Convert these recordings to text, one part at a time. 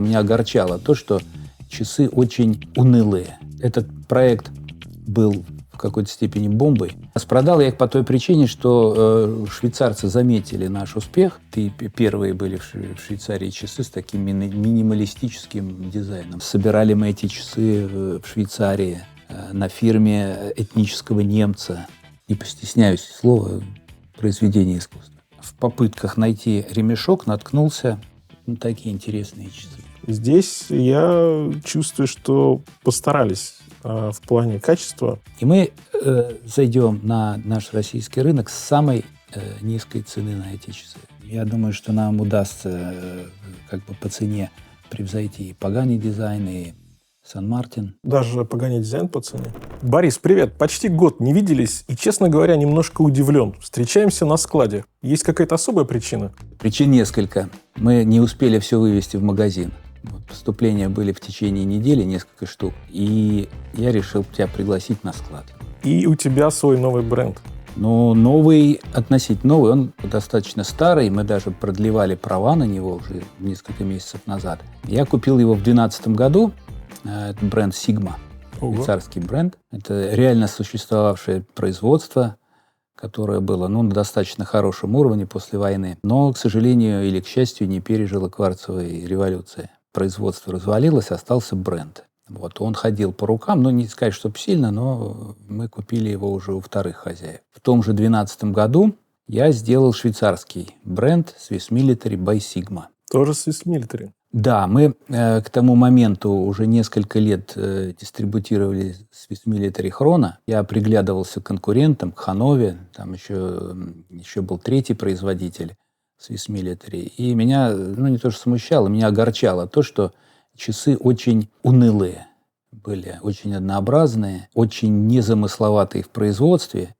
Меня огорчало то, что часы очень унылые. Этот проект был в какой-то степени бомбой. Распродал я их по той причине, что швейцарцы заметили наш успех. И первые были в Швейцарии часы с таким минималистическим дизайном. Собирали мы эти часы в Швейцарии на фирме этнического немца. Не постесняюсь слова, произведение искусства. В попытках найти ремешок наткнулся на такие интересные часы. Здесь я чувствую, что постарались в плане качества. И мы зайдем на наш российский рынок с самой низкой цены на эти часы. Я думаю, что нам удастся по цене превзойти и Pagani дизайн, и Сан-Мартин. Даже Pagani дизайн по цене. Борис, привет. Почти год не виделись, и, честно говоря, немножко удивлен. Встречаемся на складе. Есть какая-то особая причина? Причин несколько. Мы не успели все вывести в магазин. Поступления были в течение недели, несколько штук. И я решил тебя пригласить на склад. И у тебя свой новый бренд. Но новый, относительно новый, он достаточно старый. Мы даже продлевали права на него уже несколько месяцев назад. Я купил его в 2012 году. Это бренд Sigma, швейцарский бренд. Это реально существовавшее производство, которое было на достаточно хорошем уровне после войны. Но, к сожалению или к счастью, не пережило кварцевой революции. Производство развалилось, остался бренд. Он ходил по рукам, не сказать, чтобы сильно, но мы купили его уже у вторых хозяев. В том же 2012 году я сделал швейцарский бренд Swiss Military by Sigma. Тоже Swiss Military. Да, мы к тому моменту уже несколько лет дистрибутировали Swiss Military Chrono. Я приглядывался к конкурентам, к Hanover, там еще был третий производитель Swiss Military. И меня, не то что смущало, меня огорчало то, что часы очень унылые были, очень однообразные, очень незамысловатые в производстве.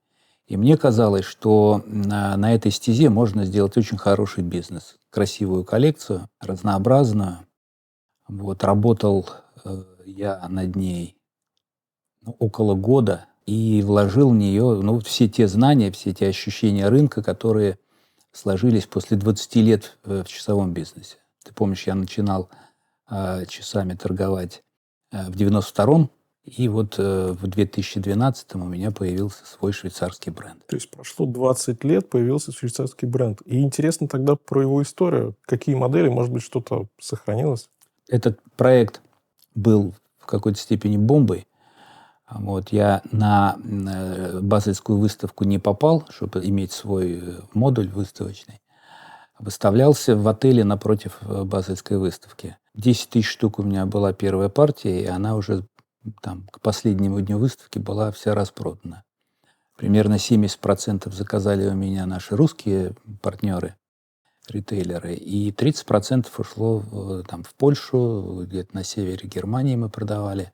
И мне казалось, что на этой стезе можно сделать очень хороший бизнес. Красивую коллекцию, разнообразную. Работал я над ней около года и вложил в нее все те знания, все те ощущения рынка, которые сложились после 20 лет в часовом бизнесе. Ты помнишь, я начинал часами торговать в 92-м, и в 2012 у меня появился свой швейцарский бренд. То есть прошло 20 лет, появился швейцарский бренд. И интересно тогда про его историю. Какие модели, может быть, что-то сохранилось? Этот проект был в какой-то степени бомбой. Я на базельскую выставку не попал, чтобы иметь свой модуль выставочный. Выставлялся в отеле напротив базельской выставки. 10 тысяч штук у меня была первая партия, и она уже к последнему дню выставки была вся распродана. Примерно 70% заказали у меня наши русские партнеры, ритейлеры, и 30% ушло в Польшу, где-то на севере Германии мы продавали,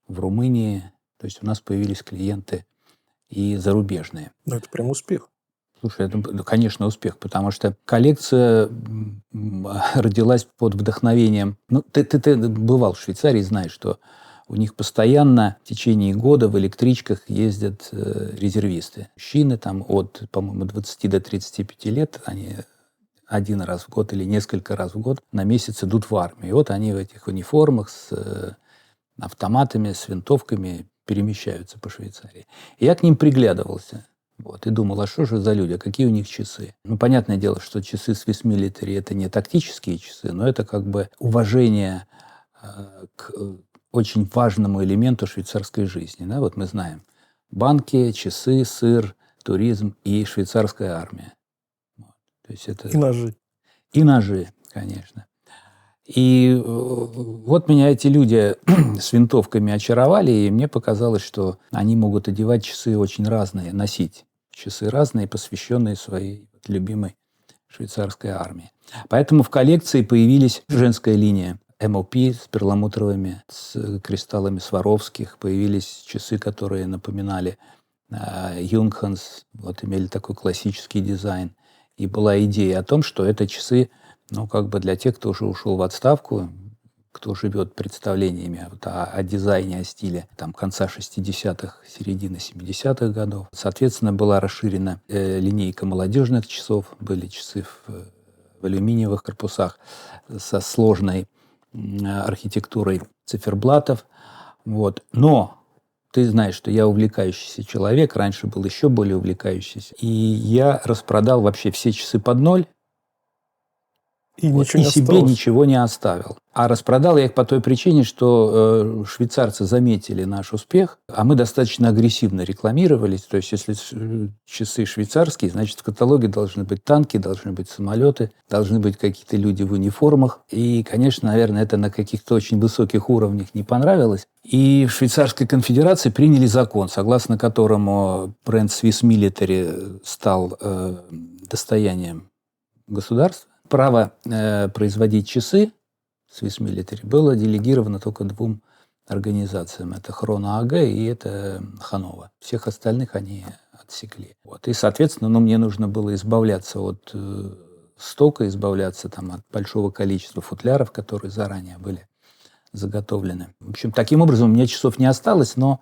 в Румынии. То есть у нас появились клиенты и зарубежные. Это прям успех. Слушай, это, конечно, успех, потому что коллекция родилась под вдохновением. Ты бывал в Швейцарии, знаешь, что у них постоянно в течение года в электричках ездят резервисты. Мужчины от, по-моему, 20 до 35 лет, они один раз в год или несколько раз в год на месяц идут в армию. И они в этих униформах с автоматами, с винтовками перемещаются по Швейцарии. И я к ним приглядывался. И думал, а что же за люди, какие у них часы? Понятное дело, что часы Swiss Military – это не тактические часы, но это уважение к очень важному элементу швейцарской жизни. Мы знаем банки, часы, сыр, туризм и швейцарская армия. То есть это... И ножи. И ножи, конечно. И меня эти люди с винтовками очаровали, и мне показалось, что они могут одевать часы очень разные, носить часы разные, посвященные своей любимой швейцарской армии. Поэтому в коллекции появилась женская линия MOP с перламутровыми, с кристаллами Сваровских. Появились часы, которые напоминали Юнгханс, имели такой классический дизайн. И была идея о том, что это часы для тех, кто уже ушел в отставку, кто живет представлениями о дизайне, о стиле конца 60-х, середины 70-х годов. Соответственно, была расширена линейка молодежных часов. Были часы в алюминиевых корпусах со сложной архитектурой циферблатов. Вот. Но ты знаешь, что я увлекающийся человек, раньше был еще более увлекающийся. И я распродал вообще все часы под ноль. И Вот, ничего и не себе осталось. ничего не оставил. А распродал я их по той причине, что швейцарцы заметили наш успех, а мы достаточно агрессивно рекламировались. То есть, если часы швейцарские, значит, в каталоге должны быть танки, должны быть самолеты, должны быть какие-то люди в униформах. И, конечно, наверное, это на каких-то очень высоких уровнях не понравилось. И в Швейцарской конфедерации приняли закон, согласно которому бренд Swiss Military стал достоянием государства. Право производить часы Swiss Military было делегировано только двум организациям. Это Хроно АГ и это Ханова. Всех остальных они отсекли. Вот. И, соответственно, мне нужно было избавляться от стока, избавляться от большого количества футляров, которые заранее были заготовлены. В общем, таким образом, у меня часов не осталось, но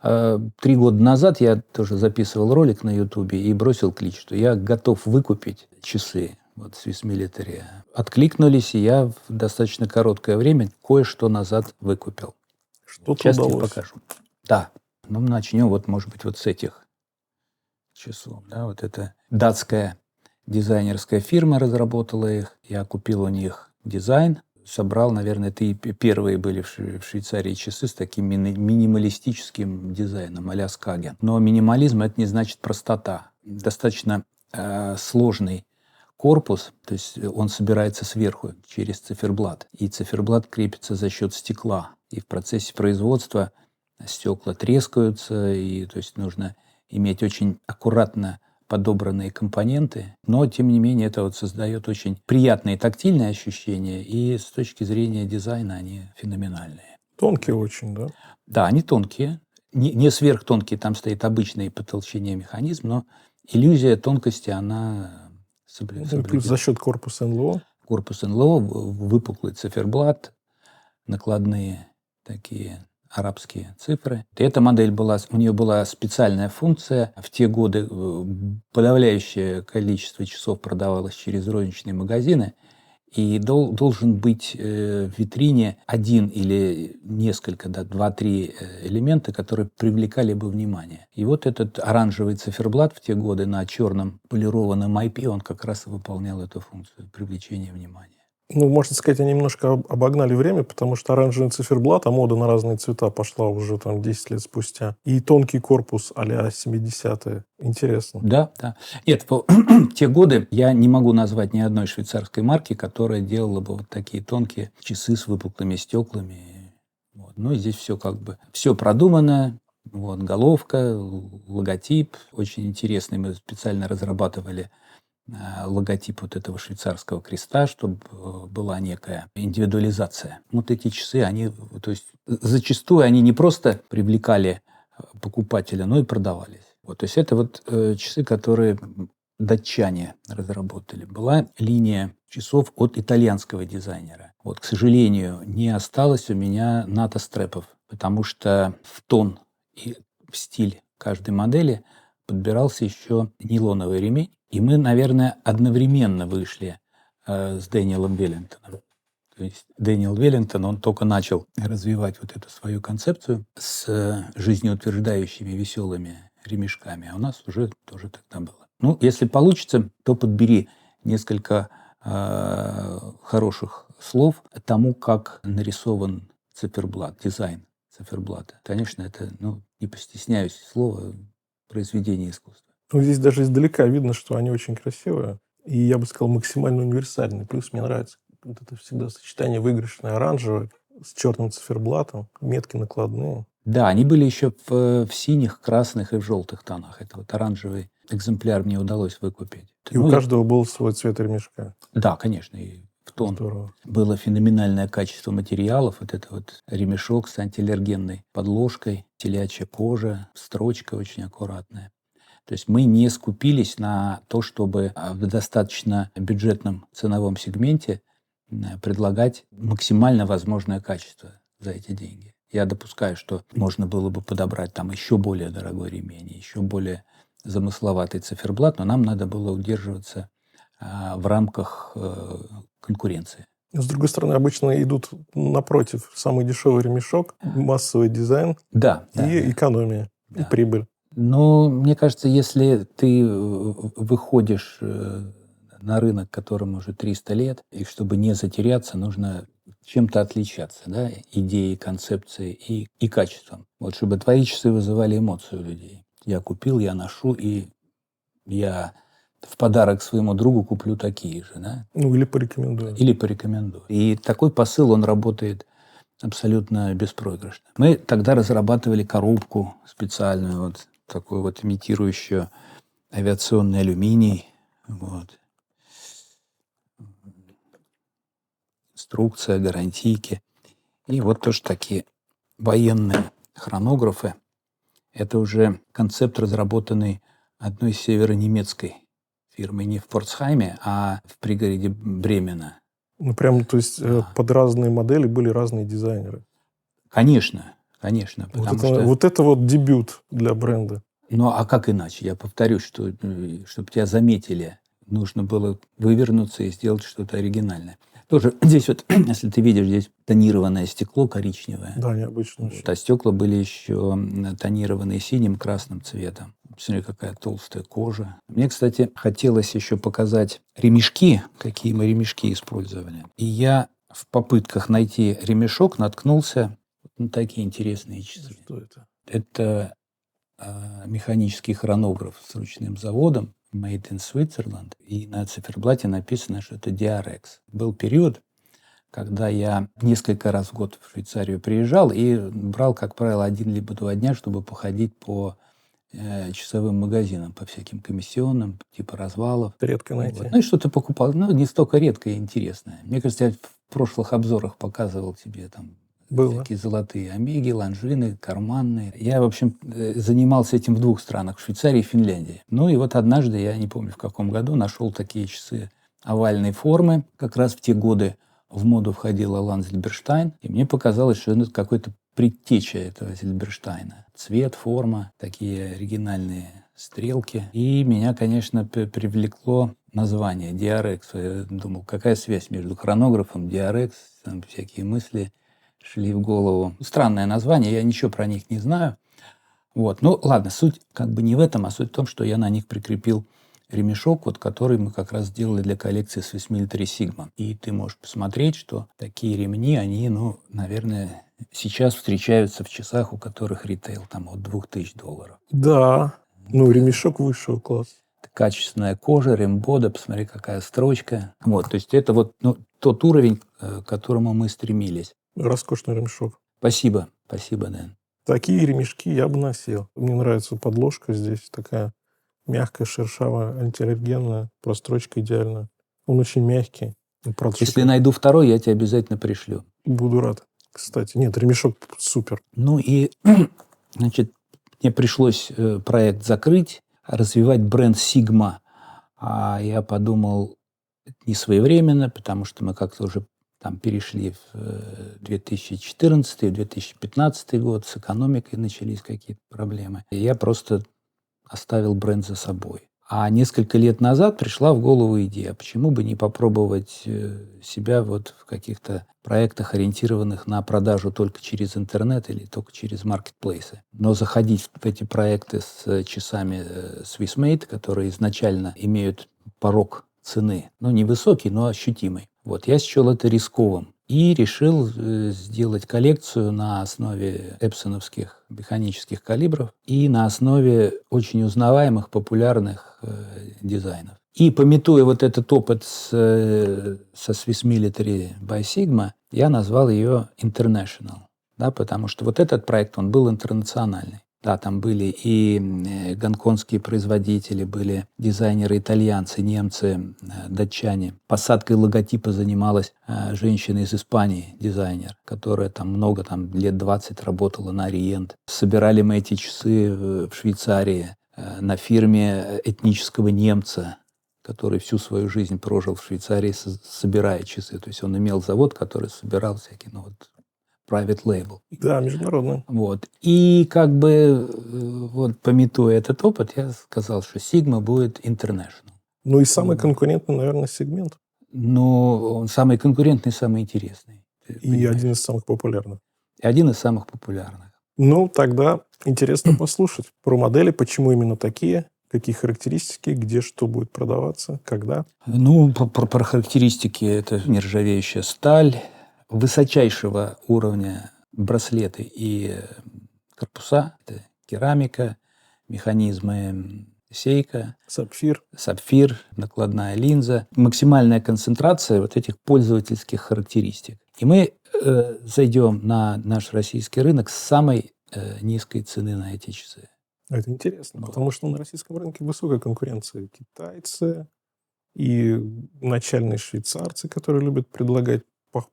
3 года назад я тоже записывал ролик на Ютубе и бросил клич, что я готов выкупить часы. Вот Swiss Military откликнулись, и я в достаточно короткое время кое-что назад выкупил. Что-то Сейчас тебе удалось. покажу. Да. Ну, начнем, может быть, с этих часов. Да, вот это датская дизайнерская фирма разработала их. Я купил у них дизайн. Собрал, наверное, это и первые были в Швейцарии часы с таким минималистическим дизайном а-ля Скаген. Но минимализм – это не значит простота. Достаточно сложный корпус, то есть он собирается сверху через циферблат. И циферблат крепится за счет стекла. И в процессе производства стекла трескаются, и то есть нужно иметь очень аккуратно подобранные компоненты, но, тем не менее, это создает очень приятные тактильные ощущения, и с точки зрения дизайна они феноменальные. Тонкие очень, да? Да, они тонкие, не сверхтонкие, там стоит обычный по толщине механизм, но иллюзия тонкости, она Ну, плюс за счет корпуса НЛО. Корпус НЛО, выпуклый циферблат, накладные такие арабские цифры. И эта модель у нее была специальная функция. В те годы подавляющее количество часов продавалось через розничные магазины, и должен быть в витрине один или несколько, 2-3 элемента, которые привлекали бы внимание. И вот этот оранжевый циферблат в те годы на черном полированном IP, он как раз и выполнял эту функцию привлечения внимания. Ну, можно сказать, они немножко обогнали время, потому что оранжевый циферблат, а мода на разные цвета пошла уже 10 лет спустя. И тонкий корпус а-ля 70-е. Интересно. Да, да. Нет, в те годы я не могу назвать ни одной швейцарской марки, которая делала бы вот такие тонкие часы с выпуклыми стеклами. Вот. Ну, и здесь все продумано. Вот, головка, логотип. Очень интересный. Мы специально разрабатывали логотип вот этого швейцарского креста, чтобы была некая индивидуализация. Вот эти часы, то есть зачастую они не просто привлекали покупателя, но и продавались. Вот, то есть это часы, которые датчане разработали. Была линия часов от итальянского дизайнера. Вот, к сожалению, не осталось у меня НАТО-стрепов, потому что в тон и в стиль каждой модели подбирался еще нейлоновый ремень. И мы, наверное, одновременно вышли с Дэниелом Веллингтоном. То есть Дэниел Веллингтон, он только начал развивать вот эту свою концепцию с жизнеутверждающими веселыми ремешками. А у нас уже тоже тогда было. Ну, если получится, то подбери несколько хороших слов тому, как нарисован циферблат, дизайн циферблата. Конечно, это, не постесняюсь слова, произведение искусства. Ну, здесь даже издалека видно, что они очень красивые. И я бы сказал, максимально универсальные. Плюс мне нравится вот это всегда сочетание выигрышное оранжевое с черным циферблатом, метки накладные. Да, они были еще в синих, красных и в желтых тонах. Это вот оранжевый экземпляр мне удалось выкупить. И у каждого был свой цвет ремешка. Да, конечно, и в тон. Здорово. Было феноменальное качество материалов. Вот это вот ремешок с антиаллергенной подложкой, телячья кожа, строчка очень аккуратная. То есть мы не скупились на то, чтобы в достаточно бюджетном ценовом сегменте предлагать максимально возможное качество за эти деньги. Я допускаю, что можно было бы подобрать там еще более дорогой ремень, еще более замысловатый циферблат, но нам надо было удерживаться в рамках конкуренции. С другой стороны, обычно идут напротив самый дешевый ремешок, массовый дизайн Да, и да. экономия, и Да. прибыль. Но мне кажется, если ты выходишь на рынок, которому уже 300 лет, и чтобы не затеряться, нужно чем-то отличаться, да, идеей, концепцией и качеством. Вот чтобы твои часы вызывали эмоцию у людей. Я купил, я ношу, и я в подарок своему другу куплю такие же, да, Ну, или порекомендую. или порекомендую. И такой посыл, он работает абсолютно беспроигрышно. Мы тогда разрабатывали коробку специальную, вот такую вот имитирующую авиационный алюминий. Вот. Инструкция, гарантийки. И вот тоже такие военные хронографы. Это уже концепт, разработанный одной северонемецкой фирмой не в Портсхайме, а в пригороде Бремена. Ну, прям, то есть под разные модели были разные дизайнеры. Конечно, конечно. Потому что... Вот это вот дебют для бренда. Ну, а как иначе? Я повторюсь, что чтобы тебя заметили, нужно было вывернуться и сделать что-то оригинальное. Тоже здесь вот, если ты видишь, здесь тонированное стекло коричневое. Да, необычно. Вот, а стекла были еще тонированные синим, красным цветом. Посмотри, какая толстая кожа. Мне, кстати, хотелось еще показать ремешки, какие мы ремешки использовали. И я в попытках найти ремешок наткнулся на такие интересные часы. Что это? Это механический хронограф с ручным заводом Made in Switzerland. И на циферблате написано, что это DRX. Был период, когда я несколько раз в год в Швейцарию приезжал и брал, как правило, 1 либо 2 дня, чтобы походить по часовым магазинам, по всяким комиссионным, типа развалов. Редко найти. Вот. Ну и что-то покупал. Ну, не столько редкое и интересное. Мне кажется, я в прошлых обзорах показывал тебе там всякие золотые омеги, лонжины, карманные. Я, в общем, занимался этим в 2 странах, в Швейцарии и Финляндии. Ну и вот однажды, я не помню в каком году, нашел такие часы овальной формы. Как раз в те годы в моду входил Алан Зильберштайн, и мне показалось, что это какой-то предтеча этого Зильберштайна. Цвет, форма, такие оригинальные стрелки. И меня, конечно, привлекло название DRX. Я думал, какая связь между хронографом, DRX, там всякие мысли шли в голову. Странное название, я ничего про них не знаю. Вот. Ну, ладно, суть как бы не в этом, а суть в том, что я на них прикрепил ремешок, вот, который мы как раз сделали для коллекции Swiss Military Sigma. И ты можешь посмотреть, что такие ремни, они, ну, наверное, сейчас встречаются в часах, у которых ритейл там от $2000. Да, ну, ремешок высшего класса. Качественная кожа, рембода, посмотри, какая строчка. Вот, то есть это вот тот уровень, к которому мы стремились. Роскошный ремешок. Спасибо, спасибо, Дэн. Такие ремешки я бы носил. Мне нравится подложка здесь такая мягкая, шершавая, антиаллергенная, прострочка идеальная. Он очень мягкий. Правда, если найду второй, я тебе обязательно пришлю. Буду рад. Кстати, нет, ремешок супер. Ну и, значит, мне пришлось проект закрыть, развивать бренд Sigma. А я подумал, не своевременно, потому что мы как-то уже там перешли в 2014-2015 год, с экономикой начались какие-то проблемы. И я просто оставил бренд за собой. А несколько лет назад пришла в голову идея, почему бы не попробовать себя вот в каких-то проектах, ориентированных на продажу только через интернет или только через маркетплейсы. Но заходить в эти проекты с часами Swissmade, которые изначально имеют порог цены, ну, невысокий, но ощутимый. Вот, я счел это рисковым и решил сделать коллекцию на основе эпсоновских механических калибров и на основе очень узнаваемых, популярных дизайнов. И памятуя вот этот опыт со Swiss Military by Sigma, я назвал ее International, да, потому что вот этот проект, он был интернациональный. Да, там были и гонконгские производители, были дизайнеры итальянцы, немцы, датчане. Посадкой логотипа занималась женщина из Испании, дизайнер, которая там много, там лет 20 работала на Ориент. Собирали мы эти часы в Швейцарии на фирме этнического немца, который всю свою жизнь прожил в Швейцарии, собирая часы. То есть он имел завод, который собирал всякие, ну вот, private label. Да, международный. Вот. И как бы вот памятуя этот опыт, я сказал, что Sigma будет international. Ну и самый конкурентный, наверное, сегмент. Но он самый конкурентный, самый интересный. И один из самых популярных. И один из самых популярных. Ну, тогда интересно послушать про модели, почему именно такие, какие характеристики, где что будет продаваться, когда. Ну, про характеристики. Это нержавеющая сталь, высочайшего уровня браслеты и корпуса. Это керамика, механизмы сейка, сапфир, накладная линза. Максимальная концентрация вот этих пользовательских характеристик. И мы зайдем на наш российский рынок с самой низкой цены на эти часы. Это интересно, потому что на российском рынке высокая конкуренция. Китайцы и начальные швейцарцы, которые любят предлагать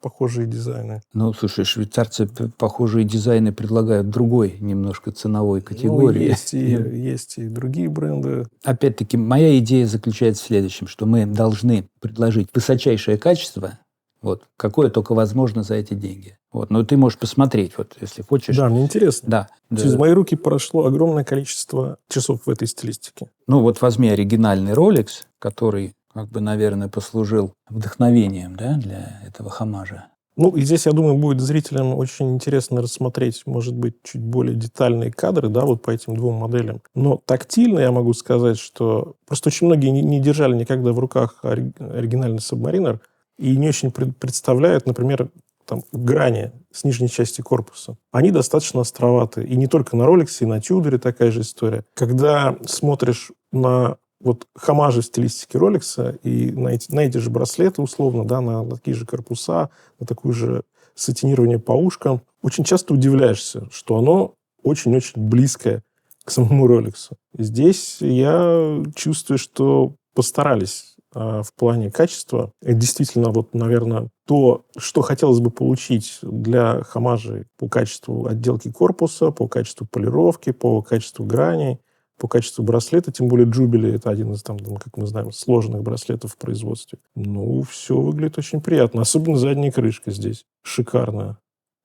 похожие дизайны. Ну, слушай, швейцарцы похожие дизайны предлагают другой немножко ценовой категории. Ну, есть и другие бренды. Опять-таки, моя идея заключается в следующем, что мы должны предложить высочайшее качество, вот, какое только возможно за эти деньги. Вот, но ты можешь посмотреть, вот, если хочешь. Да, мне интересно. Да. Через мои руки прошло огромное количество часов в этой стилистике. Ну, вот возьми оригинальный Rolex, который, как бы, наверное, послужил вдохновением, да, для этого хомажа. Ну, и здесь, я думаю, будет зрителям очень интересно рассмотреть, может быть, чуть более детальные кадры, да, вот по этим двум моделям. Но тактильно я могу сказать, что просто очень многие не держали никогда в руках оригинальный Submariner и не очень представляют, например, там, грани с нижней части корпуса. Они достаточно островатые. И не только на Rolex, и на Tudor такая же история. Когда смотришь на вот хомажи в стилистике Rolex и на эти же браслеты, условно, да, на такие же корпуса, на такое же сатинирование по ушкам, очень часто удивляешься, что оно очень-очень близкое к самому Rolex. Здесь я чувствую, что постарались в плане качества. Это действительно, вот, наверное, то, что хотелось бы получить для хомажей по качеству отделки корпуса, по качеству полировки, по качеству граней, по качеству браслета, тем более Jubilee, это один из, там, как мы знаем, сложных браслетов в производстве. Ну, все выглядит очень приятно. Особенно задняя крышка здесь. Шикарная.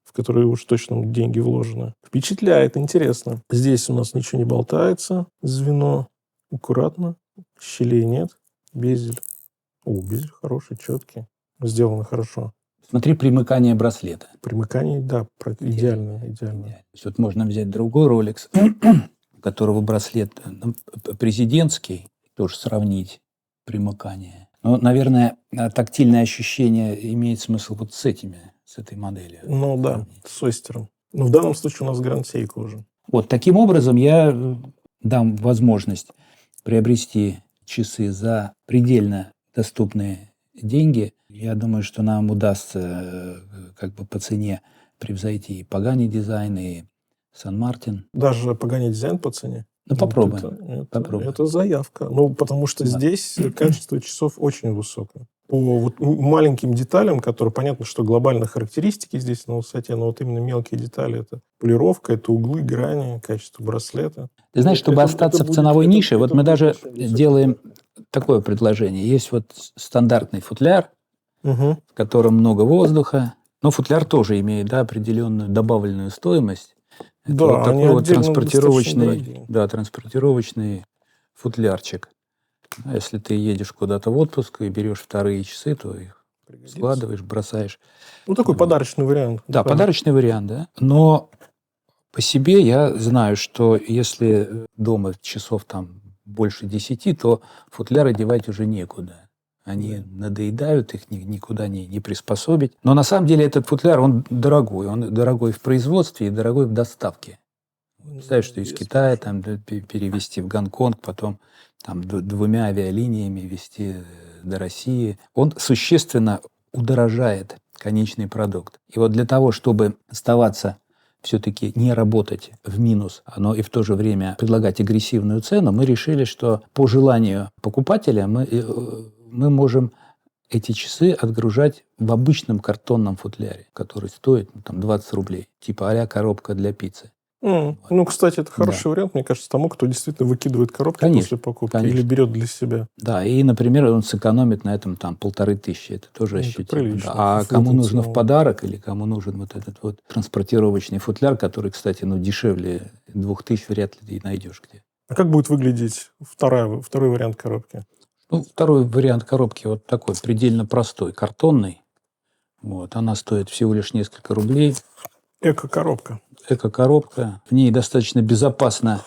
В которую уж точно деньги вложены. Впечатляет, интересно. Здесь у нас ничего не болтается. Звено аккуратно. Щелей нет. Безель. Безель хороший, четкий. Сделано хорошо. Смотри, примыкание браслета. Примыкание, да, идеально. То есть вот можно взять другой Rolex, у которого браслет президентский, тоже сравнить примыкание. Но, наверное, тактильное ощущение имеет смысл вот с этой моделью. Ну да, с Ойстером. Но в данном случае у нас Grand Seiko уже. Вот таким образом я дам возможность приобрести часы за предельно доступные деньги. Я думаю, что нам удастся как бы по цене превзойти и Pagani дизайн, и Сан-Мартин. Даже Pagani дизайн по цене? Ну, попробуем. Это заявка. Ну, потому что здесь качество часов очень высокое. По вот маленьким деталям, которые, понятно, что глобальные характеристики здесь на высоте, но вот именно мелкие детали, это полировка, это углы, грани, качество браслета. Ты знаешь, чтобы остаться в ценовой нише, вот мы даже делаем такое предложение. Есть вот стандартный футляр, в котором много воздуха, но футляр тоже имеет, да, определенную добавленную стоимость. Это да, вот такой вот транспортировочный футлярчик. А если ты едешь куда-то в отпуск и берешь вторые часы, то их складываешь, бросаешь. Ну, такой подарочный вариант. Да, подарочный вариант, да. Но по себе я знаю, что если дома часов там больше 10, то футляры девать уже некуда. Они надоедают, их никуда не приспособить. Но на самом деле этот футляр, он дорогой. Он дорогой в производстве и дорогой в доставке. Представляешь, что из Китая там, перевезти в Гонконг, потом там, 2 авиалиниями везти до России. Он существенно удорожает конечный продукт. И вот для того, чтобы оставаться, все-таки не работать в минус, но и в то же время предлагать агрессивную цену, мы решили, что по желанию покупателя мы можем эти часы отгружать в обычном картонном футляре, который стоит там 20 рублей, типа а-ля коробка для пиццы. Ну, кстати, это хороший вариант, мне кажется, тому, кто действительно выкидывает коробки после покупки или берет для себя. Да, и, например, он сэкономит на этом там 1500. Это тоже ощутимо. Да. А кому нужно в подарок или кому нужен вот этот вот транспортировочный футляр, который, кстати, дешевле 2000 вряд ли ты найдешь где. А как будет выглядеть второй вариант коробки? Ну, второй вариант коробки вот такой, предельно простой, картонный. Вот, она стоит всего лишь несколько рублей. Эко-коробка. Эко-коробка. В ней достаточно безопасно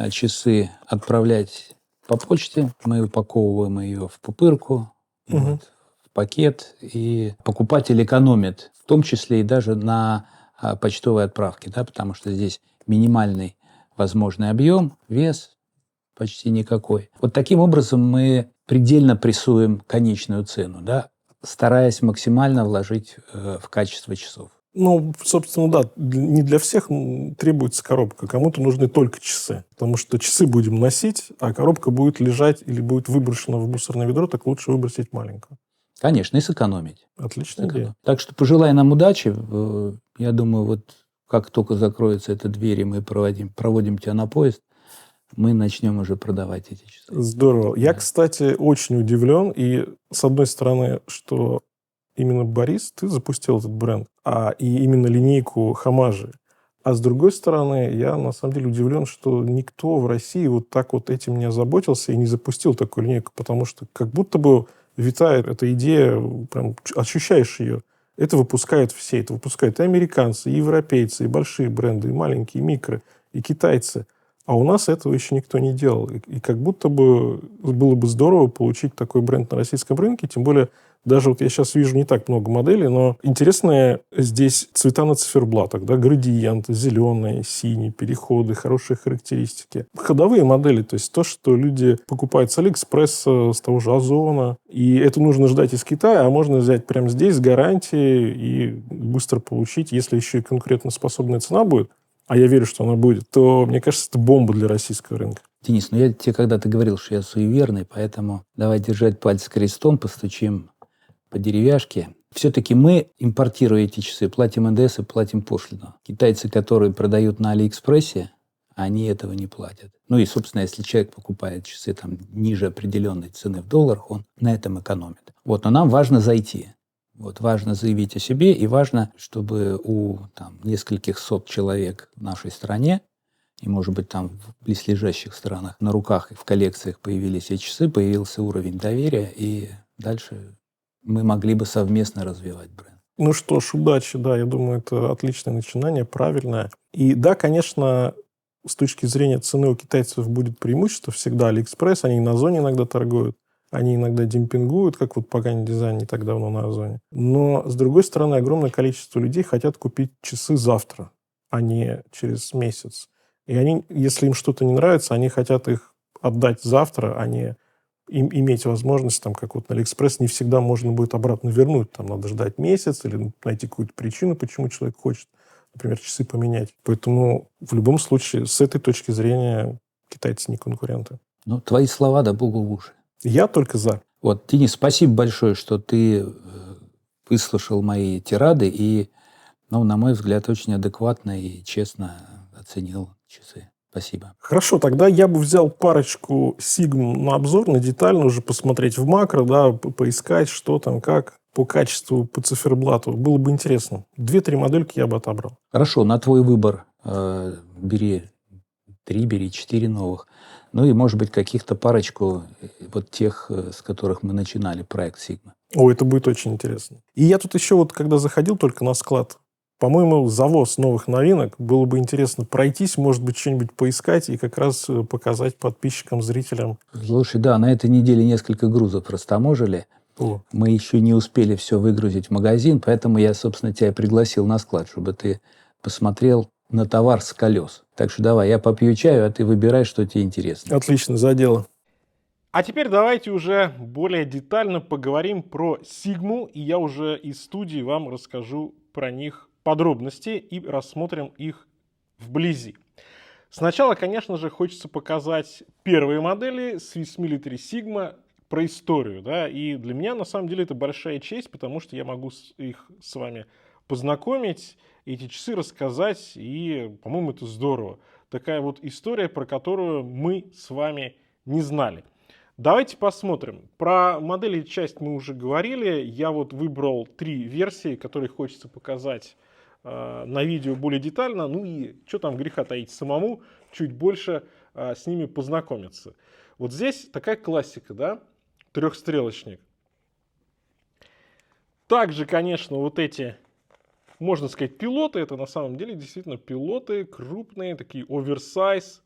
часы отправлять по почте. Мы упаковываем ее в пупырку, вот, в пакет. И покупатель экономит, в том числе и даже на почтовой отправке, да, потому что здесь минимальный возможный объем, вес почти никакой. Вот таким образом мы предельно прессуем конечную цену, да, стараясь максимально вложить в качество часов. Ну, собственно, да, не для всех требуется коробка. Кому-то нужны только часы. Потому что часы будем носить, а коробка будет лежать или будет выброшена в мусорное ведро, так лучше выбросить маленькую. Конечно, и сэкономить. Отличная идея. Так что пожелай нам удачи. Я думаю, вот как только закроется эта дверь, и мы проводим тебя на поезд, мы начнем уже продавать эти часы. Здорово. Я, кстати, очень удивлен. И с одной стороны, что именно, Борис, ты запустил этот бренд, и именно линейку Хамажи. А с другой стороны, я на самом деле удивлен, что никто в России вот так вот этим не озаботился и не запустил такую линейку, потому что как будто бы витает эта идея, прям ощущаешь ее. Это выпускают все. Это выпускают и американцы, и европейцы, и большие бренды, и маленькие, и микро, и китайцы. А у нас этого еще никто не делал. И как будто бы было бы здорово получить такой бренд на российском рынке. Тем более, даже вот я сейчас вижу не так много моделей, но интересные здесь цвета на циферблатах. Да? Градиент, зеленый, синий, переходы, хорошие характеристики. Ходовые модели, то есть то, что люди покупают с Алиэкспресса, с того же Озона. И это нужно ждать из Китая, а можно взять прямо здесь с гарантией и быстро получить. Если еще и конкурентоспособная цена будет, а я верю, что она будет, то, мне кажется, это бомба для российского рынка. Денис, я тебе когда-то говорил, что я суеверный, поэтому давай держать пальцы крестом, постучим по деревяшке. Все-таки мы, импортируя эти часы, платим НДС и платим пошлину. Китайцы, которые продают на Алиэкспрессе, они этого не платят. Ну и, собственно, если человек покупает часы там ниже определенной цены в долларах, он на этом экономит. Вот, но нам важно зайти. Вот, важно заявить о себе, и важно, чтобы у нескольких сот человек в нашей стране, и, может быть, там в близлежащих странах на руках и в коллекциях появились эти часы, появился уровень доверия, и дальше мы могли бы совместно развивать бренд. Ну что ж, удачи, да, я думаю, это отличное начинание, правильное. И да, конечно, с точки зрения цены у китайцев будет преимущество всегда. Алиэкспресс, они на Озоне иногда торгуют. Они иногда демпингуют, как вот Pagani Design не так давно на Озоне. Но, с другой стороны, огромное количество людей хотят купить часы завтра, а не через месяц. И они, если им что-то не нравится, они хотят их отдать завтра, а не иметь возможность, там, как вот на Алиэкспресс, не всегда можно будет обратно вернуть. Там надо ждать месяц или найти какую-то причину, почему человек хочет, например, часы поменять. Поэтому в любом случае, с этой точки зрения, китайцы не конкуренты. Ну, твои слова, да богу в уши. Я только за. Вот, Денис, спасибо большое, что ты выслушал мои тирады и, на мой взгляд, очень адекватно и честно оценил часы. Спасибо. Хорошо, тогда я бы взял парочку Sigma на обзор, на детально уже посмотреть в макро, да, поискать, что там, как, по качеству, по циферблату. Было бы интересно. 2-3 модельки я бы отобрал. Хорошо, на твой выбор бери 3, бери 4 новых. Ну и, может быть, каких-то парочку вот тех, с которых мы начинали проект Sigma. О, это будет очень интересно. И я тут еще вот, когда заходил только на склад, по-моему, завоз новых новинок, было бы интересно пройтись, может быть, что-нибудь поискать и как раз показать подписчикам, зрителям. Слушай, да, на этой неделе несколько грузов растаможили. Мы еще не успели все выгрузить в магазин, поэтому я, собственно, тебя пригласил на склад, чтобы ты посмотрел на товар с колес. Так что давай, я попью чаю, а ты выбирай, что тебе интересно. Отлично, за дело. А теперь давайте уже более детально поговорим про Sigma, и я уже из студии вам расскажу про них подробности и рассмотрим их вблизи. Сначала, конечно же, хочется показать первые модели Swiss Military Sigma про историю, да, и для меня на самом деле это большая честь, потому что я могу их с вами познакомить, эти часы рассказать, и, по-моему, это здорово. Такая вот история, про которую мы с вами не знали. Давайте посмотрим. Про модели часть мы уже говорили. Я вот выбрал 3 версии, которые хочется показать на видео более детально. Ну и что там греха таить, самому чуть больше с ними познакомиться. Вот здесь такая классика, да? трехстрелочник. Также, конечно, вот эти, можно сказать, пилоты, это на самом деле действительно пилоты крупные, такие оверсайз,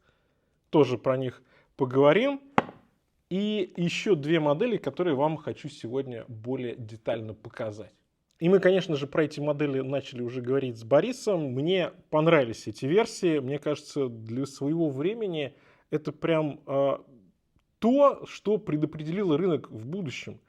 тоже про них поговорим. И еще две модели, которые вам хочу сегодня более детально показать. И мы, конечно же, про эти модели начали уже говорить с Борисом. Мне понравились эти версии. Мне кажется, для своего времени это прям то, что предопределило рынок в будущем.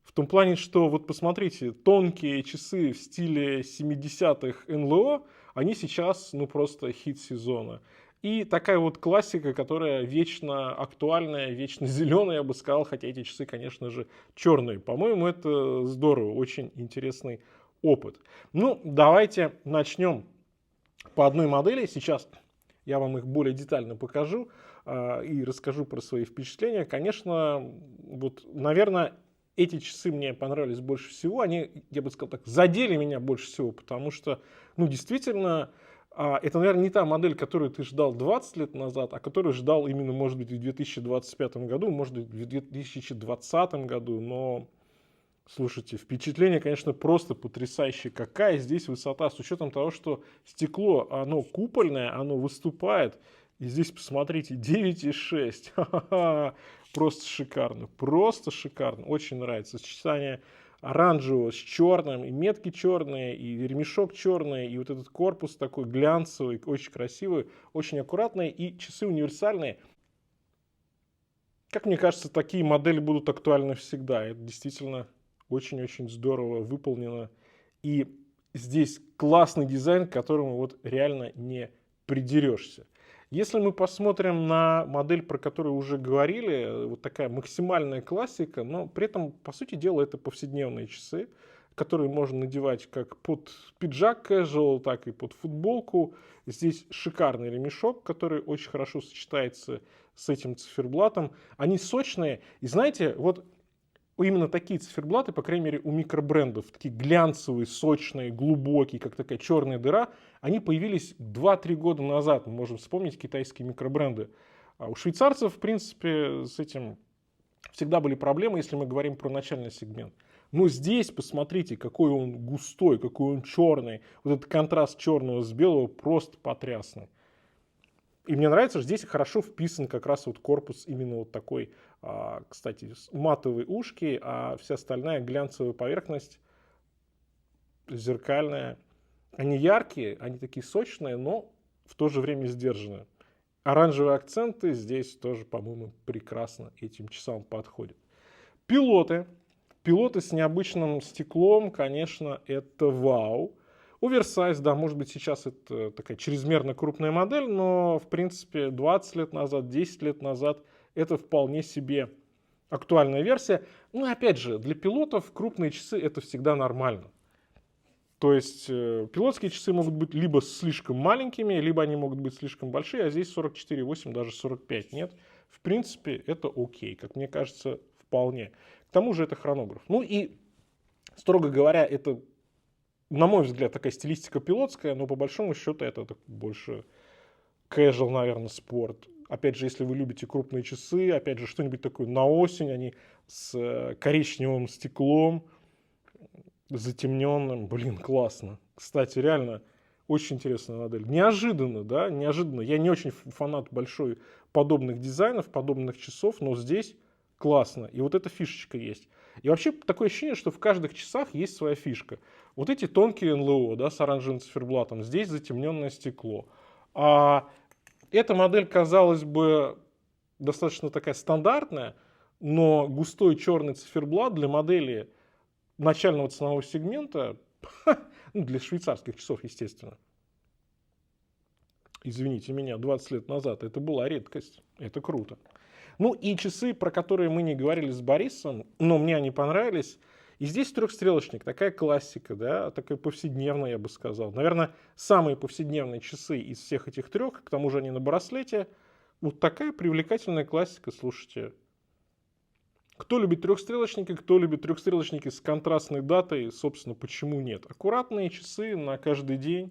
В том плане, что вот посмотрите, тонкие часы в стиле 70-х НЛО, они сейчас ну просто хит сезона. И такая вот классика, которая вечно актуальная, вечно зеленая, я бы сказал, хотя эти часы, конечно же, черные. По-моему, это здорово, очень интересный опыт. Ну, давайте начнем по одной модели. Сейчас я вам их более детально покажу и расскажу про свои впечатления. Конечно, вот, наверное, эти часы мне понравились больше всего. Они, я бы сказал так, задели меня больше всего, потому что, ну, действительно, это, наверное, не та модель, которую ты ждал 20 лет назад, а которую ждал именно, может быть, в 2025 году, может быть, в 2020 году. Но, слушайте, впечатление, конечно, просто потрясающее. Какая здесь высота, с учетом того, что стекло, оно купольное, оно выступает. И здесь, посмотрите, 9,6. Ха-ха-ха. Просто шикарно, просто шикарно. Очень нравится сочетание оранжевого с черным, и метки черные, и ремешок черный, и вот этот корпус такой глянцевый, очень красивый, очень аккуратный, и часы универсальные. Как мне кажется, такие модели будут актуальны всегда. Это действительно очень-очень здорово выполнено. И здесь классный дизайн, к которому вот реально не придерешься. Если мы посмотрим на модель, про которую уже говорили, вот такая максимальная классика, но при этом, по сути дела, это повседневные часы, которые можно надевать как под пиджак casual, так и под футболку. Здесь шикарный ремешок, который очень хорошо сочетается с этим циферблатом. Они сочные. И знаете, вот именно такие циферблаты, по крайней мере, у микробрендов, такие глянцевые, сочные, глубокие, как такая черная дыра, они появились 2-3 года назад. Мы можем вспомнить китайские микробренды. А у швейцарцев, в принципе, с этим всегда были проблемы, если мы говорим про начальный сегмент. Но здесь, посмотрите, какой он густой, какой он черный. Вот этот контраст черного с белого просто потрясный. И мне нравится, что здесь хорошо вписан как раз вот корпус именно вот такой, кстати, матовые ушки, а вся остальная глянцевая поверхность зеркальная. Они яркие, они такие сочные, но в то же время сдержанные. Оранжевые акценты здесь тоже, по-моему, прекрасно этим часам подходят. Пилоты. Пилоты с необычным стеклом, конечно, это вау. Оверсайз, да, может быть, сейчас это такая чрезмерно крупная модель, но, в принципе, 20 лет назад, 10 лет назад это вполне себе актуальная версия. Ну, и опять же, для пилотов крупные часы это всегда нормально. То есть пилотские часы могут быть либо слишком маленькими, либо они могут быть слишком большие, а здесь 44,8, даже 45 нет. В принципе, это окей, как мне кажется, вполне. К тому же это хронограф. Ну и, строго говоря, это, на мой взгляд, такая стилистика пилотская, но по большому счету это больше casual, наверное, спорт. Опять же, если вы любите крупные часы, опять же, что-нибудь такое на осень, они с коричневым стеклом, затемненным. Блин, классно. Кстати, реально очень интересная модель. Неожиданно, да, неожиданно. Я не очень фанат большой подобных дизайнов, подобных часов, но здесь классно. И вот эта фишечка есть. И вообще такое ощущение, что в каждых часах есть своя фишка. Вот эти тонкие НЛО, да, с оранжевым циферблатом, здесь затемненное стекло. А эта модель, казалось бы, достаточно такая стандартная, но густой черный циферблат для модели начального ценового сегмента, ну, для швейцарских часов, естественно. Извините меня, 20 лет назад это была редкость. Это круто. Ну и часы, про которые мы не говорили с Борисом, но мне они понравились. И здесь трехстрелочник, такая классика, да, такая повседневная, я бы сказал. Наверное, самые повседневные часы из всех этих трех, к тому же они на браслете. Вот такая привлекательная классика, слушайте. Кто любит трехстрелочники с контрастной датой, собственно, почему нет? Аккуратные часы на каждый день.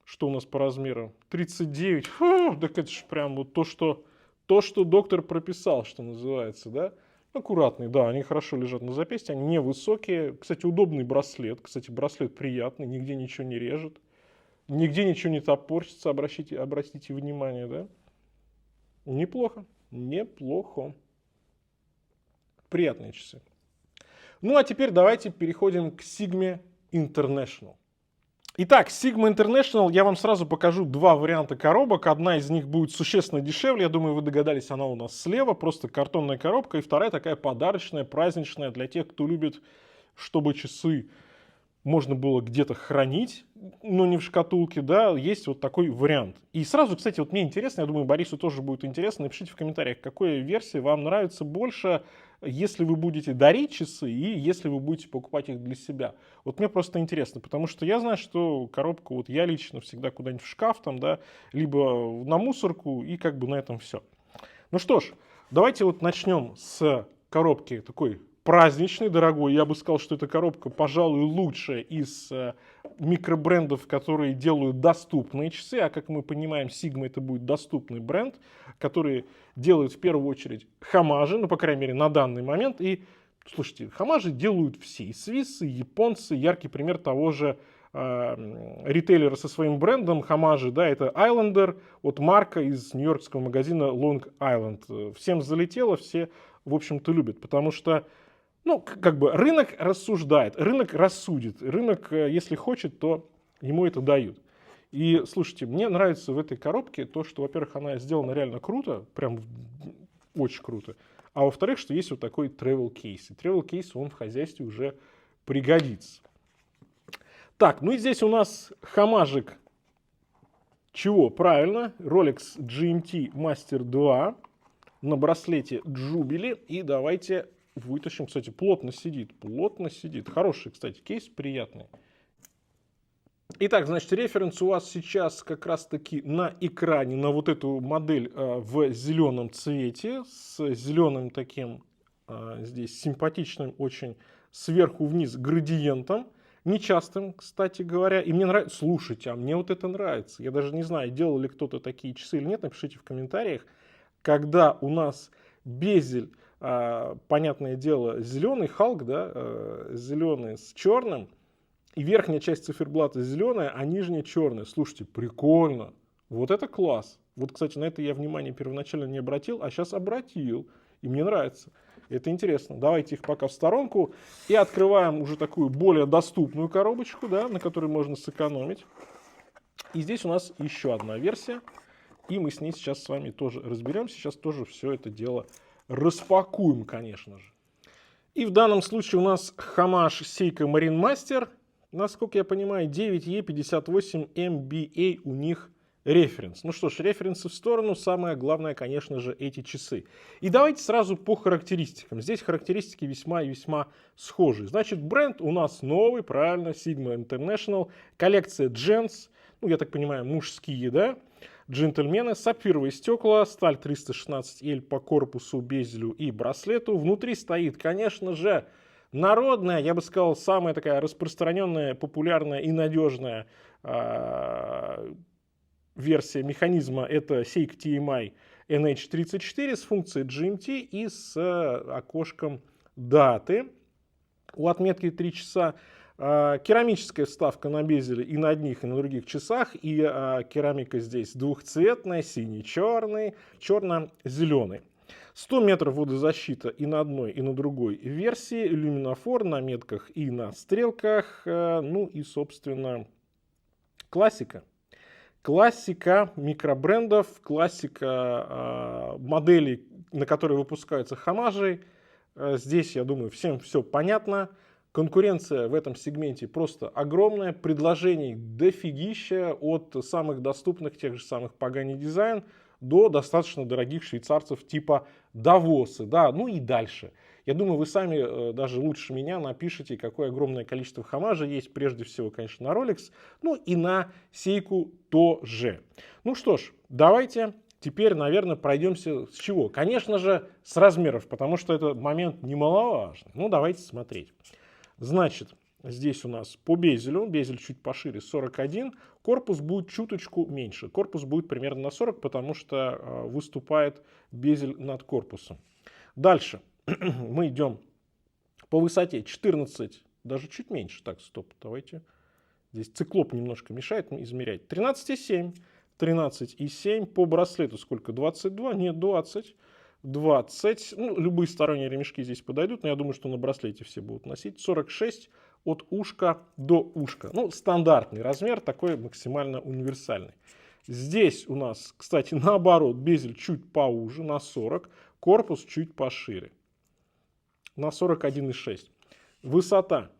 Что у нас по размеру? 39. Фу, так это же прям вот то, что То, что доктор прописал, что называется, да. Аккуратные, да, они хорошо лежат на запястье, они невысокие. Кстати, удобный браслет. Кстати, браслет приятный, нигде ничего не режет. Нигде ничего не топорщится, обратите внимание, да. Неплохо, неплохо. Приятные часы. Ну, а теперь давайте переходим к Sigma International. Итак, Sigma International, я вам сразу покажу два варианта коробок. Одна из них будет существенно дешевле, я думаю, вы догадались, она у нас слева, просто картонная коробка. И вторая такая подарочная, праздничная для тех, кто любит, чтобы часы можно было где-то хранить, но не в шкатулке, да, есть вот такой вариант. И сразу, кстати, вот мне интересно, я думаю, Борису тоже будет интересно, напишите в комментариях, какая версия вам нравится больше, если вы будете дарить часы и если вы будете покупать их для себя. Вот мне просто интересно, потому что я знаю, что коробку вот я лично всегда куда-нибудь в шкаф там, да, либо на мусорку, и как бы на этом все. Ну что ж, давайте вот начнем с коробки такой праздничный, дорогой. Я бы сказал, что эта коробка, пожалуй, лучшая из микробрендов, которые делают доступные часы. А как мы понимаем, Sigma это будет доступный бренд, который делает в первую очередь Хамажи, ну, по крайней мере, на данный момент. И, слушайте, Хамажи делают все. И свиссы, и японцы. Яркий пример того же ритейлера со своим брендом Хамажи, да, это Islander, вот марка из нью-йоркского магазина Long Island. Всем залетело, все, в общем-то, любят, потому что ну, как бы рынок рассуждает, рынок рассудит, рынок, если хочет, то ему это дают. И, слушайте, мне нравится в этой коробке то, что, во-первых, она сделана реально круто, прям очень круто, а во-вторых, что есть вот такой travel кейс. И travel кейс, он в хозяйстве уже пригодится. Так, ну и здесь у нас хамажик чего? Правильно, Rolex GMT Master 2 на браслете Jubilee. И давайте вытащим, кстати, плотно сидит. Хороший, кстати, кейс, приятный. Итак, значит, референс у вас сейчас как раз-таки на экране, на вот эту модель в зеленом цвете, с зеленым таким здесь симпатичным очень сверху вниз градиентом. Нечастым, кстати говоря. И мне нравится, слушайте, а мне вот это нравится. Я даже не знаю, делал ли кто-то такие часы или нет, напишите в комментариях. Когда у нас безель, понятное дело, зеленый Халк, да, зеленый с черным, и верхняя часть циферблата зеленая, а нижняя черная. Слушайте, прикольно. Вот это класс. Вот, кстати, на это я внимание первоначально не обратил, а сейчас обратил. И мне нравится. Это интересно. Давайте их пока в сторонку. И открываем уже такую более доступную коробочку, да, на которой можно сэкономить. И здесь у нас еще одна версия. И мы с ней сейчас с вами тоже разберемся. Сейчас тоже все это дело распакуем, конечно же. И в данном случае у нас Хамаж Seiko Marine Master. Насколько я понимаю, 9E58 MBA у них референс. Ну что ж, референсы в сторону. Самое главное, конечно же, эти часы. И давайте сразу по характеристикам. Здесь характеристики весьма и весьма схожие. Значит, бренд у нас новый, правильно, Sigma International. Коллекция Gents. Ну, я так понимаю, мужские, да? Джентльмены, сапфировые стекла, сталь 316L по корпусу, безелю и браслету. Внутри стоит, конечно же, народная, я бы сказал, самая такая распространенная, популярная и надежная версия механизма. Это Seiko TMI NH34 с функцией GMT и с окошком даты. У отметки 3 часа. Керамическая вставка на безеле и на одних, и на других часах. И керамика здесь двухцветная, синий-черный, черно-зеленый. 100 метров водозащита и на одной, и на другой версии. Люминофор на метках и на стрелках. Ну и, собственно, классика. Классика микробрендов, классика моделей, на которые выпускаются Хамажи. Здесь, я думаю, всем все понятно. Конкуренция в этом сегменте просто огромная, предложений дофигища, от самых доступных, тех же самых Pagani Design, до достаточно дорогих швейцарцев типа Давосы, да, ну и дальше. Я думаю, вы сами даже лучше меня напишите, какое огромное количество Хамажа есть, прежде всего, конечно, на Rolex, ну и на Seiko тоже. Ну что ж, давайте теперь, наверное, пройдемся с чего? Конечно же, с размеров, потому что это момент немаловажный. Ну, давайте смотреть. Значит, Здесь у нас по безелю, безель чуть пошире 41, корпус будет чуточку меньше. Корпус будет примерно на 40, потому что выступает безель над корпусом. Дальше мы идем по высоте 14, даже чуть меньше. Так, стоп, давайте. Здесь циклоп немножко мешает измерять. 13,7. 13,7 по браслету сколько? 22? Нет, 20. 20. Ну, любые сторонние ремешки здесь подойдут, но я думаю, что на браслете все будут носить. 46 от ушка до ушка. Ну, стандартный размер, такой максимально универсальный. Здесь у нас, кстати, наоборот, безель чуть поуже, на 40, корпус чуть пошире, на 41,6. Высота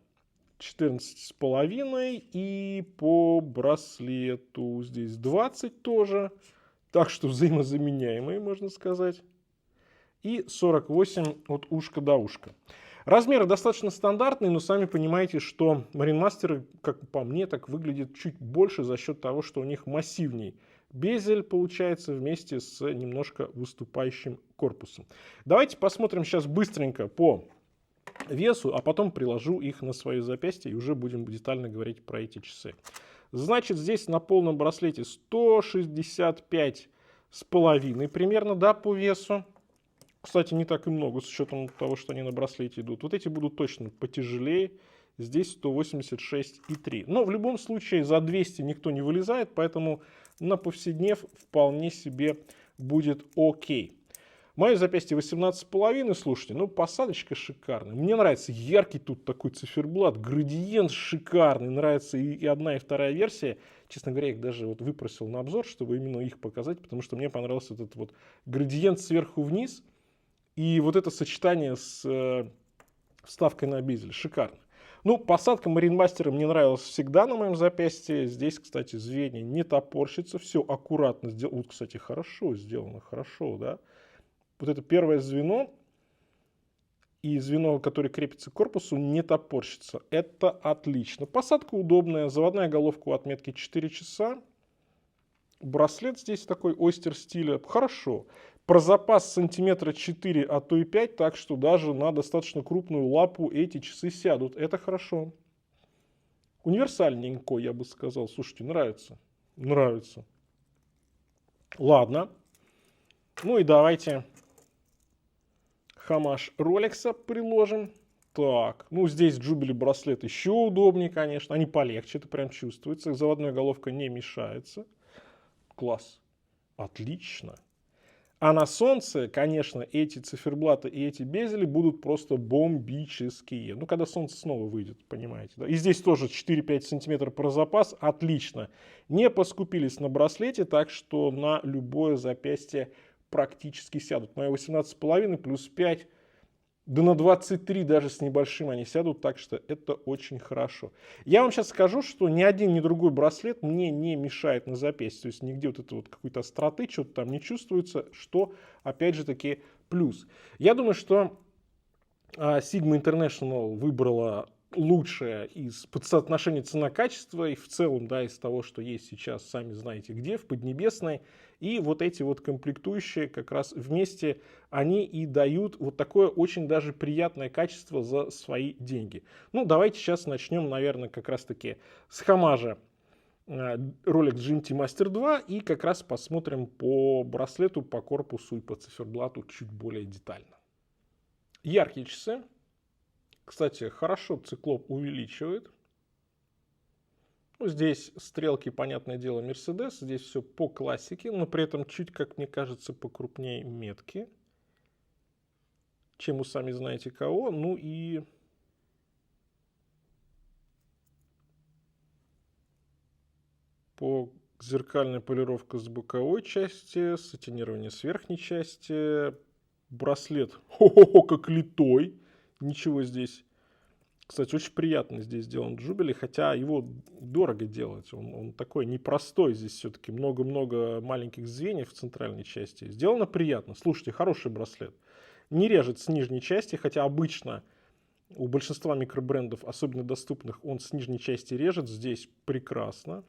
14,5 и по браслету здесь 20 тоже, так что взаимозаменяемые, можно сказать. И 48 от ушка до ушка. Размеры достаточно стандартные, но сами понимаете, что Marine Master, как по мне, так выглядит чуть больше за счет того, что у них массивней безель получается вместе с немножко выступающим корпусом. Давайте посмотрим сейчас быстренько по весу, а потом приложу их на свое запястье и уже будем детально говорить про эти часы. Значит, здесь на полном браслете 165,5 примерно, да, по весу. Кстати, не так и много, с учетом того, что они на браслете идут. Вот эти будут точно потяжелее. Здесь 186,3. Но в любом случае за 200 никто не вылезает, поэтому на повседнев вполне себе будет окей. Мое запястье 18,5, слушайте, ну посадочка шикарная. Мне нравится яркий тут такой циферблат, градиент шикарный, нравится и одна, и вторая версия. Честно говоря, я их даже вот выпросил на обзор, чтобы именно их показать, потому что мне понравился этот вот градиент сверху вниз. И вот это сочетание с вставкой на безель шикарно. Ну, посадка Marine Master мне нравилась всегда на моем запястье. Здесь, кстати, звенья не топорщится, все аккуратно сделано. Вот, кстати, хорошо сделано, хорошо, да. Вот это первое звено и звено, которое крепится к корпусу, не топорщится. Это отлично. Посадка удобная, заводная головка у отметки 4 часа. Браслет здесь такой ойстер стиля. Хорошо. Про запас сантиметра 4, а то и 5, так что даже на достаточно крупную лапу эти часы сядут. Это хорошо. Универсальненько, я бы сказал. Слушайте, нравится. Нравится. Ладно. Ну и давайте хамаш Rolex приложим. Так, ну здесь Jubilee браслет еще удобнее, конечно. Они полегче, это прям чувствуется. Заводная головка не мешается. Класс. Отлично. А на солнце, конечно, эти циферблаты и эти безели будут просто бомбические. Ну, когда солнце снова выйдет, понимаете. Да? И здесь тоже 4-5 сантиметров про запас. Отлично. Не поскупились на браслете, так что на любое запястье практически сядут. Моя 18,5 плюс 5, да на 23 даже с небольшим они сядут, так что это очень хорошо. Я вам сейчас скажу, что ни один, ни другой браслет мне не мешает на запястье. То есть нигде вот это вот какой-то остроты, что-то там не чувствуется, что опять же таки плюс. Я думаю, что Sigma International выбрала лучшее из соотношения цена-качество и в целом, да, из того, что есть сейчас, сами знаете где, в Поднебесной. И вот эти вот комплектующие как раз вместе, они и дают вот такое очень даже приятное качество за свои деньги. Ну, давайте сейчас начнем, наверное, как раз-таки с хамажа Rolex GMT Master 2 и как раз посмотрим по браслету, по корпусу и по циферблату чуть более детально. Яркие часы. Кстати, хорошо циклоп увеличивает. Ну, здесь стрелки, понятное дело, Mercedes. Здесь все по классике, но при этом чуть, как мне кажется, покрупнее метки, чем у сами знаете кого. Ну и по зеркальная полировка с боковой части, сатинирование с верхней части. Браслет, хо-хо-хо, как литой. Ничего здесь. Кстати, очень приятно здесь сделан Jubilee, хотя его дорого делать. Он такой непростой. Здесь все-таки много-много маленьких звеньев в центральной части. Сделано приятно. Слушайте, хороший браслет. Не режет с нижней части, хотя обычно у большинства микробрендов, особенно доступных, он с нижней части режет. Здесь прекрасно.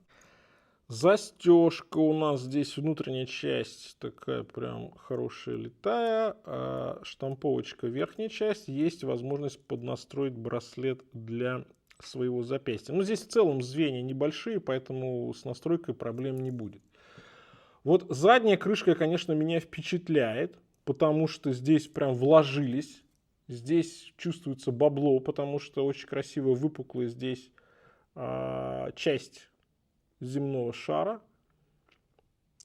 Застежка у нас здесь, внутренняя часть такая прям хорошая литая, а штамповочка верхняя часть, есть возможность поднастроить браслет для своего запястья. Но здесь в целом звенья небольшие, поэтому с настройкой проблем не будет. Вот задняя крышка, конечно, меня впечатляет, потому что здесь прям вложились. Здесь чувствуется бабло, потому что очень красиво выпуклая здесь часть земного шара.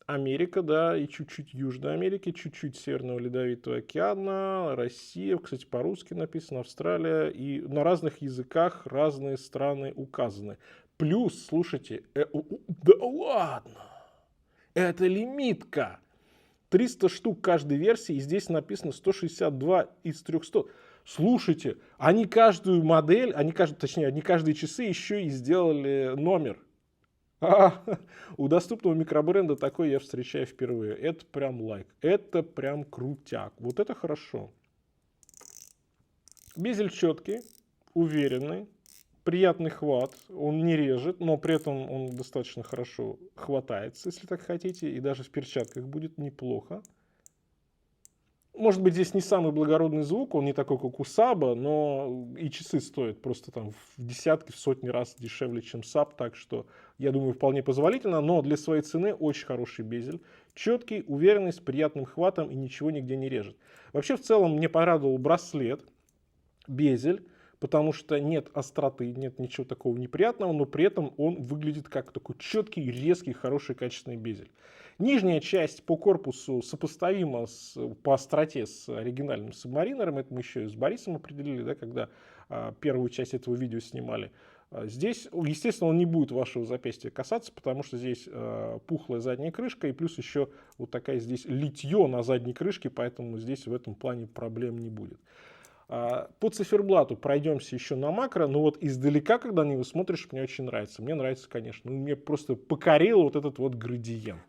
Америка, да, и чуть-чуть Южной Америки, чуть-чуть Северного Ледовитого океана, Россия, кстати, по-русски написано, Австралия, и на разных языках разные страны указаны. Плюс, слушайте, да ладно, это лимитка. 300 штук каждой версии, и здесь написано 162 из 300. Слушайте, они каждую модель, они каждые часы еще и сделали номер. У доступного микробренда такой я встречаю впервые. Это прям лайк. Это прям крутяк. Вот это хорошо. Безель четкий, уверенный, приятный хват. Он не режет, но при этом он достаточно хорошо хватается, если так хотите. И даже в перчатках будет неплохо. Может быть, здесь не самый благородный звук, он не такой, как у Саба, но и часы стоят просто там в десятки, в сотни раз дешевле, чем Саб, так что, я думаю, вполне позволительно, но для своей цены очень хороший безель. Четкий, уверенный, с приятным хватом и ничего нигде не режет. Вообще, в целом, мне порадовал браслет, безель, потому что нет остроты, нет ничего такого неприятного, но при этом он выглядит как такой четкий, резкий, хороший, качественный безель. Нижняя часть по корпусу сопоставима по остроте с оригинальным сабмаринером. Это мы еще и с Борисом определили, да, когда первую часть этого видео снимали. Здесь, естественно, он не будет вашего запястья касаться, потому что здесь пухлая задняя крышка, и плюс еще вот такая здесь литье на задней крышке, поэтому здесь в этом плане проблем не будет. По циферблату пройдемся еще на макро, но вот издалека, когда на него смотришь, мне очень нравится. Мне нравится, конечно. Мне просто покорил вот этот вот градиент.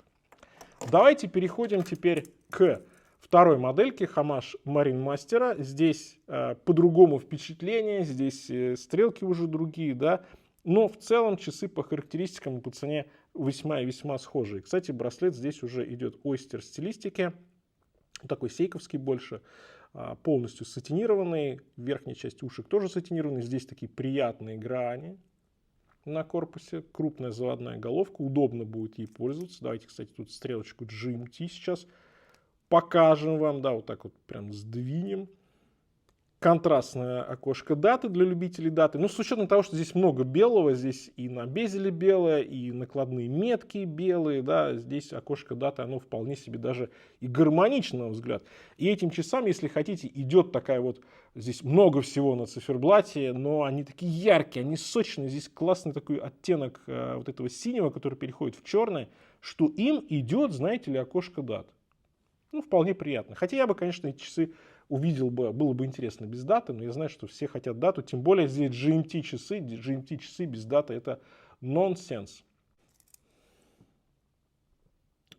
Давайте переходим теперь к второй модельке Хамаш Marine Master. Здесь по-другому впечатление, здесь стрелки уже другие, да. Но в целом часы по характеристикам и по цене весьма и весьма схожие. Кстати, браслет здесь уже идет ойстер стилистики, такой сейковский больше, полностью сатинированный. Верхняя часть ушек тоже сатинированный. Здесь такие приятные грани на корпусе, крупная заводная головка, удобно будет ей пользоваться. Давайте, кстати, тут стрелочку GMT сейчас покажем вам, да, вот так вот прям сдвинем. Контрастное окошко даты для любителей даты. Ну, с учетом того, что здесь много белого, здесь и на безеле белое, и накладные метки белые, да, здесь окошко даты, оно вполне себе даже и гармонично, на мой взгляд. И этим часам, если хотите, идет такая вот, здесь много всего на циферблате, но они такие яркие, они сочные, здесь классный такой оттенок вот этого синего, который переходит в черное, что им идет, знаете ли, окошко дат. Ну, вполне приятно. Хотя я бы, конечно, эти часы увидел бы, было бы интересно без даты, но я знаю, что все хотят дату, тем более здесь GMT часы без даты это нонсенс.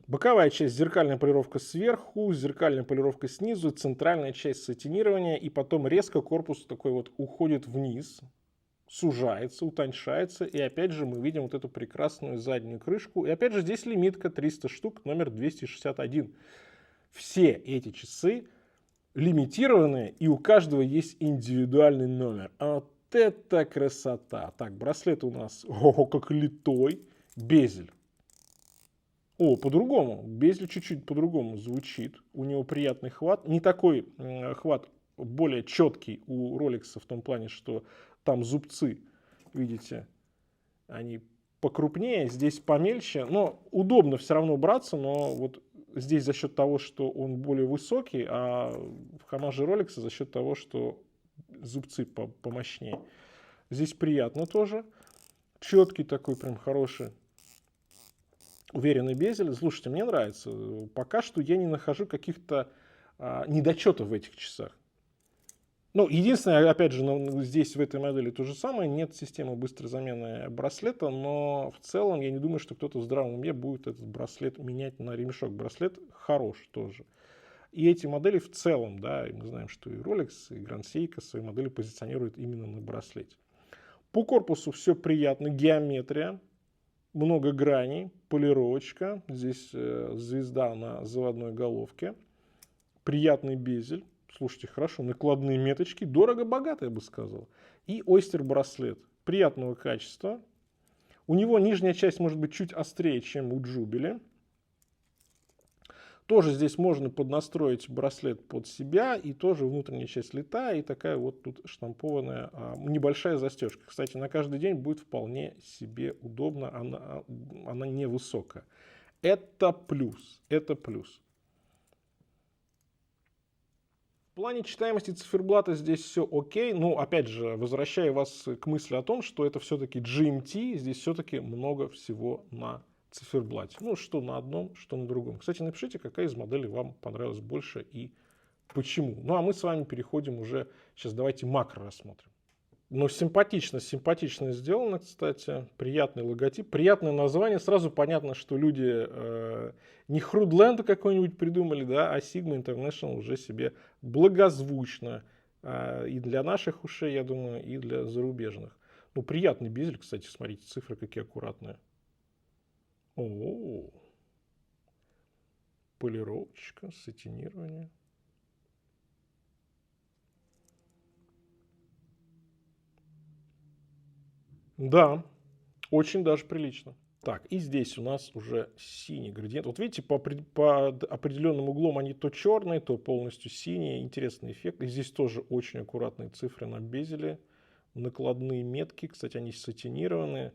Боковая часть зеркальная полировка сверху, зеркальная полировка снизу, центральная часть сатинирования, и потом резко корпус такой вот уходит вниз, сужается, утоньшается, и опять же мы видим вот эту прекрасную заднюю крышку, и опять же здесь лимитка 300 штук, номер 261. Все эти часы лимитированные, и у каждого есть индивидуальный номер. А вот это красота. Так, браслет у нас, ого, как литой, безель. О, по-другому, безель чуть-чуть по-другому звучит. У него приятный хват, не такой хват, более четкий у Rolex в том плане, что там зубцы, видите, они покрупнее, здесь помельче, но удобно все равно браться, но вот здесь за счет того, что он более высокий, а в Хамаже Rolex за счет того, что зубцы помощнее. Здесь приятно тоже. Четкий такой прям хороший, уверенный безель. Слушайте, мне нравится. Пока что я не нахожу каких-то недочетов в этих часах. Ну, единственное, опять же, здесь в этой модели то же самое, нет системы быстрой замены браслета, но в целом я не думаю, что кто-то в здравом уме будет этот браслет менять на ремешок. Браслет хорош тоже. И эти модели в целом, да, мы знаем, что и Rolex, и Grand Seiko свои модели позиционируют именно на браслете. По корпусу все приятно, геометрия, много граней, полировочка, здесь звезда на заводной головке, приятный безель. Слушайте, хорошо, накладные меточки, дорого-богато, я бы сказал. И ойстер браслет. приятного качества. У него нижняя часть может быть чуть острее, чем у Jubilee. Тоже здесь можно поднастроить браслет под себя, и тоже внутренняя часть литая, и такая вот тут штампованная небольшая застежка. Кстати, на каждый день будет вполне себе удобно, она невысокая. Это плюс, это плюс. В плане читаемости циферблата здесь все окей, но опять же, возвращаю вас к мысли о том, что это все-таки GMT, здесь все-таки много всего на циферблате. Ну, что на одном, что на другом. Кстати, напишите, какая из моделей вам понравилась больше и почему. Ну, а мы с вами переходим уже, сейчас давайте макро рассмотрим. Ну, симпатично сделано, кстати. Приятный логотип, приятное название. Сразу понятно, что люди не Хрудлэнда какой-нибудь придумали, да, а Sigma International уже себе благозвучно и для наших ушей, я думаю, и для зарубежных. Ну, приятный безель, кстати, смотрите, цифры какие аккуратные. О, полировочка, сатинирование. Да, очень даже прилично. Так, и здесь у нас уже синий градиент. Вот видите, по определенным углом они то черные, то полностью синие. Интересный эффект. И здесь тоже очень аккуратные цифры на безеле. Накладные метки, кстати, они сатинированные.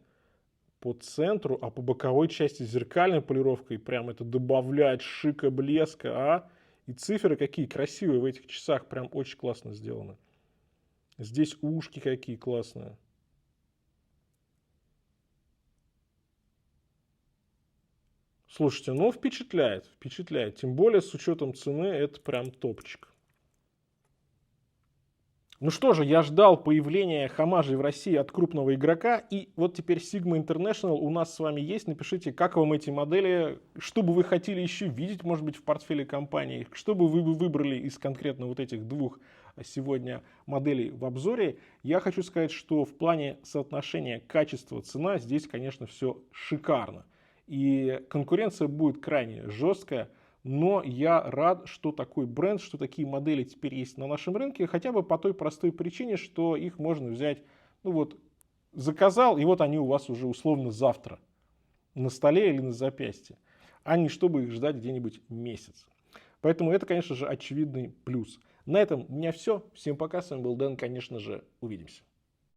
По центру, а по боковой части зеркальной полировкой. Прям это добавляет шика, блеска. И цифры какие красивые в этих часах. Прям очень классно сделаны. Здесь ушки какие классные. Слушайте, ну впечатляет, впечатляет. Тем более с учетом цены это прям топчик. Ну что же, я ждал появления Homage в России от крупного игрока, и вот теперь Sigma International у нас с вами есть. Напишите, как вам эти модели, что бы вы хотели еще видеть, может быть, в портфеле компании, что бы вы выбрали из конкретно вот этих двух сегодня моделей в обзоре. Я хочу сказать, что в плане соотношения качество-цена здесь, конечно, все шикарно. И конкуренция будет крайне жесткая. Но я рад, что такой бренд, что такие модели теперь есть на нашем рынке, хотя бы по той простой причине, что их можно взять, ну вот, заказал, и вот они у вас уже условно завтра на столе или на запястье, а не чтобы их ждать где-нибудь месяц. Поэтому это, конечно же, очевидный плюс. На этом у меня все. Всем пока, с вами был Дэн, конечно же, увидимся.